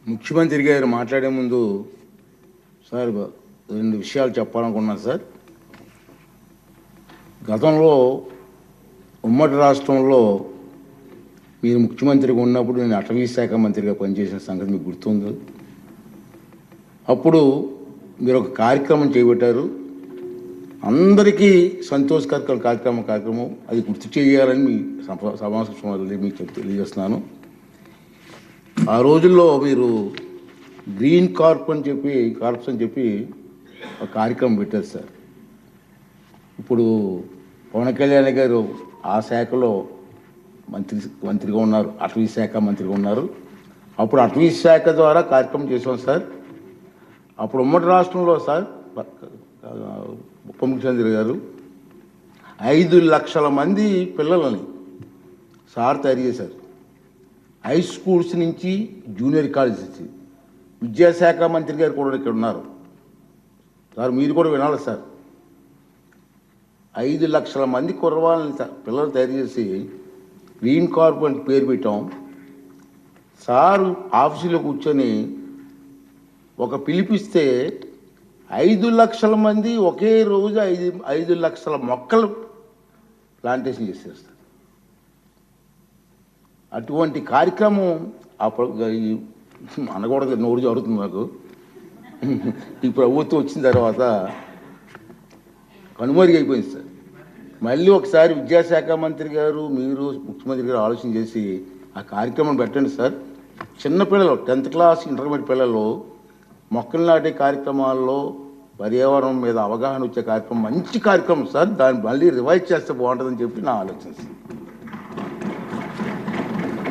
ముఖ్యమంత్రి గారు మాట్లాడే ముందు సార్ రెండు విషయాలు చెప్పాలనుకున్నాను సార్. గతంలో ఉమ్మడి రాష్ట్రంలో మీరు ముఖ్యమంత్రిగా ఉన్నప్పుడు నేను అటవీ శాఖ మంత్రిగా పనిచేసిన సంగతి మీకు గుర్తుంది. అప్పుడు మీరు ఒక కార్యక్రమం చేపట్టారు, అందరికీ సంతోషకర కార్యక్రమం అది గుర్తు చేయాలని మీ సమావేశంలో మీకు తెలియజేస్తున్నాను. ఆ రోజుల్లో మీరు గ్రీన్ కార్ప్స్ అని చెప్పి ఒక కార్యక్రమం పెట్టారు సార్. ఇప్పుడు పవన్ కళ్యాణ్ గారు ఆ శాఖలో మంత్రిగా ఉన్నారు, అటవీ శాఖ మంత్రిగా ఉన్నారు. అప్పుడు అటవీ శాఖ ద్వారా కార్యక్రమం చేసాం సార్. అప్పుడు ఉమ్మడి రాష్ట్రంలో సార్ ఉప ముఖ్యమంత్రి గారు 5 లక్షల మంది పిల్లలని సార్ తయారు చేశారు. హై స్కూల్స్ నుంచి జూనియర్ కాలేజ్ నుంచి. విద్యాశాఖ మంత్రి గారు కూడా ఇక్కడ ఉన్నారు సార్, మీరు కూడా వినాలి సార్. 5 లక్షల మంది కుర్రవాళ్ళని పిల్లలు తయారు చేసి గ్రీన్ కార్ప్ అని పేరు పెట్టాం. సారు ఆఫీసులో కూర్చొని ఒక పిలిపిస్తే 5 లక్షల మంది ఒకే రోజు 5 లక్షల మొక్కలు ప్లాంటేషన్ చేసేస్తారు. అటువంటి కార్యక్రమం అనకూడదు, నోరు జరుగుతుంది నాకు. ఈ ప్రభుత్వం వచ్చిన తర్వాత కనుమరుగైపోయింది సార్. మళ్ళీ ఒకసారి విద్యాశాఖ మంత్రి గారు మీరు ముఖ్యమంత్రి గారు ఆలోచన చేసి ఆ కార్యక్రమం పెట్టండి సార్. చిన్నపిల్లలు 10th క్లాస్ ఇంటర్మీడియట్ పిల్లలు మొక్కలు నాటే కార్యక్రమాల్లో పర్యావరణం మీద అవగాహన వచ్చే కార్యక్రమం మంచి కార్యక్రమం సార్. దాన్ని మళ్ళీ రివైజ్ చేస్తే బాగుంటుందని చెప్పి నా ఆలోచన సార్.